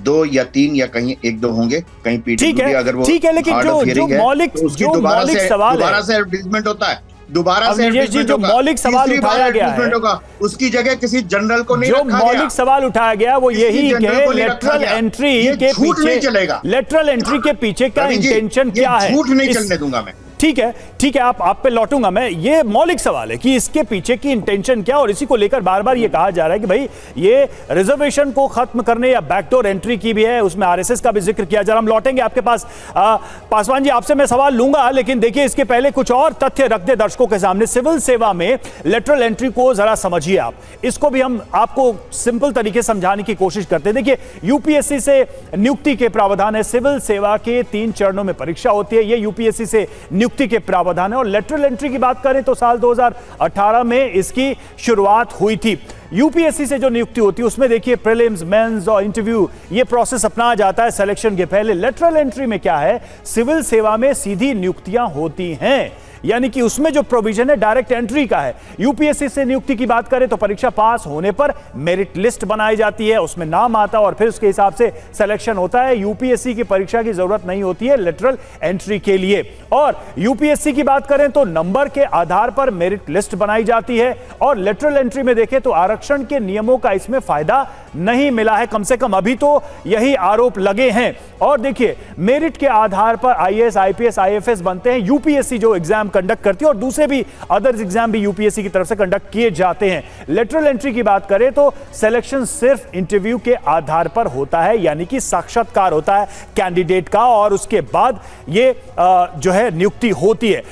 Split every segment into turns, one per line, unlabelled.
2 या 3 या कहीं 1-2 होंगे, कहीं पीडब्ल्यूडी अगर वो
ठीक है, लेकिन जो मौलिक
दोबारा से एडवर्टाइजमेंट होता है, दोबारा से
जो मौलिक सवाल उठाया गया है
उसकी जगह किसी जनरल को नहीं रखा गया।
जो मौलिक सवाल उठाया गया वो यही कि लेटरल एंट्री के पीछे, लेटरल एंट्री के पीछे का इंटेंशन क्या है,
झूठ नहीं चलने दूंगा मैं।
ठीक है, आप पे लौटूंगा मैं। ये मौलिक सवाल है कि इसके पीछे की इंटेंशन क्या, और इसी को लेकर बार बार ये कहा जा रहा है कि भाई ये रिजर्वेशन को खत्म करने या बैकडोर एंट्री की भी है, उसमें आरएसएस का भी जिक्र किया जा रहा है। हम लौटेंगे आपके पास। पासवान जी, आपसे मैं सवाल लूंगा, लेकिन देखिए इसके पहले कुछ और तथ्य रख दे दर्शकों के सामने। सिविल सेवा में लेटरल एंट्री को जरा समझिए आप, इसको भी हम आपको सिंपल तरीके से समझाने की कोशिश करते हैं। देखिए, यूपीएससी से नियुक्ति के प्रावधान है, सिविल सेवा के 3 चरणों में परीक्षा होती है, ये यूपीएससी से नियुक्ति के प्रावधान है। और लेटरल एंट्री की बात करें तो साल 2018 में इसकी शुरुआत हुई थी। यूपीएससी से जो नियुक्ति होती है उसमें देखिए प्रीलिम्स, मेंस और इंटरव्यू, ये प्रोसेस अपनाया जाता है सिलेक्शन के पहले। लेटरल एंट्री में क्या है, सिविल सेवा में सीधी नियुक्तियां होती हैं, यानी कि उसमें जो प्रोविजन है डायरेक्ट एंट्री का है। यूपीएससी से नियुक्ति की बात करें तो परीक्षा पास होने पर मेरिट लिस्ट बनाई जाती है, उसमें नाम आता है और फिर उसके हिसाब से सिलेक्शन होता है। यूपीएससी की परीक्षा की जरूरत नहीं होती है लेटरल एंट्री के लिए। और यूपीएससी की बात करें तो नंबर के आधार पर मेरिट लिस्ट बनाई जाती है, और लेटरल एंट्री में देखें तो आरक्षण के नियमों का इसमें फायदा नहीं मिला है, कम से कम अभी तो यही आरोप लगे हैं। और देखिए, मेरिट के आधार पर आईएएस, आईपीएस, आईएफएस बनते हैं। यूपीएससी जो एग्जाम कंडक्ट करती है और दूसरे भी अदर्स एग्जाम भी यूपीएससी की तरफ से कंडक्ट किए जाते हैं। लेटरल एंट्री की बात करें तो सिलेक्शन सिर्फ इंटरव्यू के आधार पर होता है, यानी कि साक्षात्कार होता है कैंडिडेट का, और उसके बाद ये जो है नियुक्ति होती है।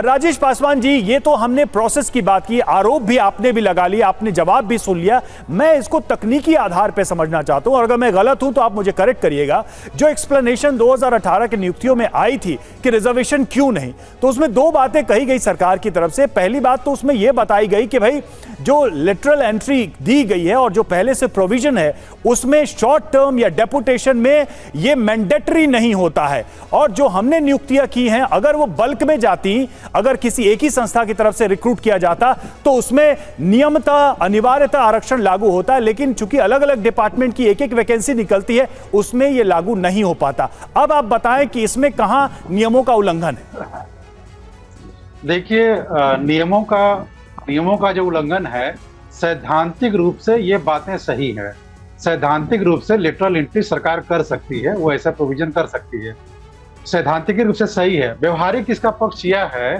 राजेश पासवान जी, ये तो हमने प्रोसेस की बात की, आरोप भी आपने भी लगा लिया, आपने जवाब भी सुन लिया। मैं इसको तकनीकी आधार पर समझना चाहता हूं, और अगर मैं गलत हूं तो आप मुझे करेक्ट करिएगा। जो एक्सप्लेनेशन 2018 की नियुक्तियों में आई थी कि रिजर्वेशन क्यों नहीं, तो उसमें 2 बातें कही गई सरकार की तरफ से। पहली बात तो उसमें यह बताई गई कि भाई जो लेटरल एंट्री दी गई है और जो पहले से प्रोविजन है उसमें शॉर्ट टर्म या डेपुटेशन में यह मैंडेटरी नहीं होता है, और जो हमने नियुक्तियां की हैं अगर वो बल्क में जाती, अगर किसी एक ही संस्था की तरफ से रिक्रूट किया जाता तो उसमें नियमता, अनिवार्यता आरक्षण लागू होता है, लेकिन चूंकि अलग अलग डिपार्टमेंट की एक वैकेंसी निकलती है उसमें यह लागू नहीं हो पाता। अब आप बताएं कि इसमें कहां नियमों का उल्लंघन है।
देखिए, नियमों का जो उल्लंघन है, सैद्धांतिक रूप से ये बातें सही है। सैद्धांतिक रूप से लेटरल एंट्री सरकार कर सकती है, वो ऐसा प्रोविजन कर सकती है, सैद्धांतिक रूप से सही है। व्यवहारिक इसका पक्ष यह है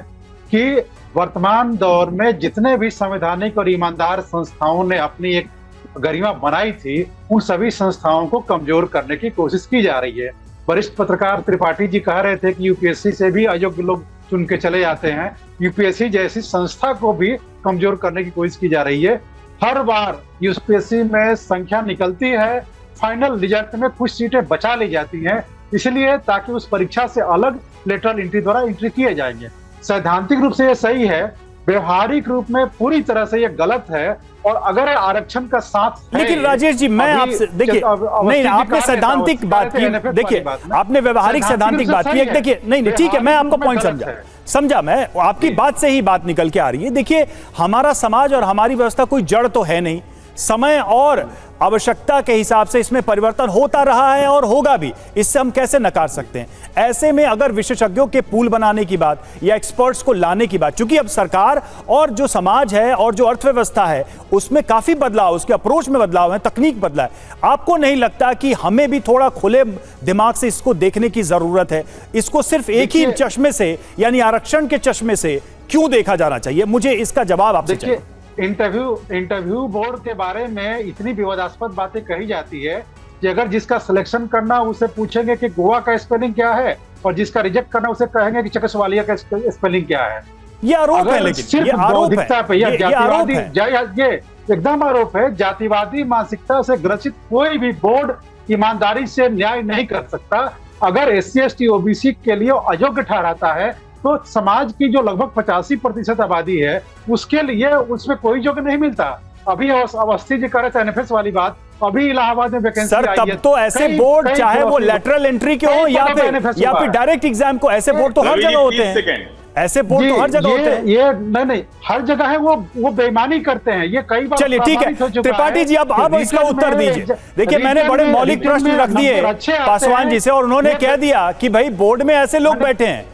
कि वर्तमान दौर में जितने भी संवैधानिक और ईमानदार संस्थाओं ने अपनी एक गरिमा बनाई थी, उन सभी संस्थाओं को कमजोर करने की कोशिश की जा रही है। वरिष्ठ पत्रकार त्रिपाठी जी कह रहे थे कि यूपीएससी से भी अयोग्य लोग चुन के चले जाते हैं। यूपीएससी जैसी संस्था को भी कमजोर करने की कोशिश की जा रही है। हर बार यूपीएससी में संख्या निकलती है, फाइनल रिजल्ट में कुछ सीटें बचा ली जाती हैं, इसलिए ताकि उस परीक्षा से अलग लेटरल एंट्री द्वारा एंट्री किए जाएंगे। सैद्धांतिक रूप से यह सही है, व्यवहारिक रूप में पूरी तरह से यह गलत है। और अगर आरक्षण का साथ,
लेकिन राजेश जी, मैं आपसे देखिए, नहीं, आपने सैद्धांतिक बात की, देखिए आपने व्यवहारिक सैद्धांतिक बात की, देखिए नहीं ठीक है, मैं आपका पॉइंट समझा, मैं आपकी बात से ही बात निकल के आ रही है। देखिए, हमारा समाज और हमारी व्यवस्था कोई जड़ तो है नहीं, समय और आवश्यकता के हिसाब से इसमें परिवर्तन होता रहा है और होगा भी, इससे हम कैसे नकार सकते हैं। ऐसे में अगर विशेषज्ञों के पूल बनाने की बात या एक्सपर्ट्स को लाने की बात, चूंकि अब सरकार और जो समाज है और जो अर्थव्यवस्था है उसमें काफी बदलाव, उसके अप्रोच में बदलाव है, तकनीक बदला है, आपको नहीं लगता कि हमें भी थोड़ा खुले दिमाग से इसको देखने की जरूरत है? इसको सिर्फ एक ही चश्मे से, यानी आरक्षण के चश्मे से क्यों देखा जाना चाहिए? मुझे इसका जवाब आपसे चाहिए।
इंटरव्यू बोर्ड के बारे में इतनी विवादास्पद बातें कही जाती है कि अगर जिसका सिलेक्शन करना उसे पूछेंगे कि गोवा का स्पेलिंग क्या है, और जिसका रिजेक्ट करना उसे कहेंगे कि चकसवालिया का स्पेलिंग क्या है।
ये आरोप है, लेकिन ये आरोप है,
ये एकदम आरोप है। जातिवादी मानसिकता से ग्रसित कोई भी बोर्ड ईमानदारी से न्याय नहीं कर सकता। अगर SC ST OBC के लिए अयोग्य ठहराता है तो समाज की जो लगभग 85% आबादी है उसके लिए उसमें कोई योग्य नहीं मिलता। अभी अवस्थी जी कर रहे थे एनएफएस वाली बात, अभी इलाहाबाद में वैकेंसी आई है।
तब तो ऐसे बोर्ड, चाहे वो लेटरल एंट्री के हो या फिर डायरेक्ट एग्जाम को, ऐसे बोर्ड तो हर जगह होते हैं। ऐसे बोर्ड तो हर जगह होते हैं।
ये नहीं हर जगह है, वो बेईमानी करते हैं, ये कई बार।
चलिए ठीक है त्रिपाठी जी, अब इसका उत्तर दीजिए। देखिए मैंने बड़े मौलिक प्रश्न रख दिए पासवान जी से और उन्होंने कह दिया कि भाई बोर्ड में ऐसे लोग बैठे हैं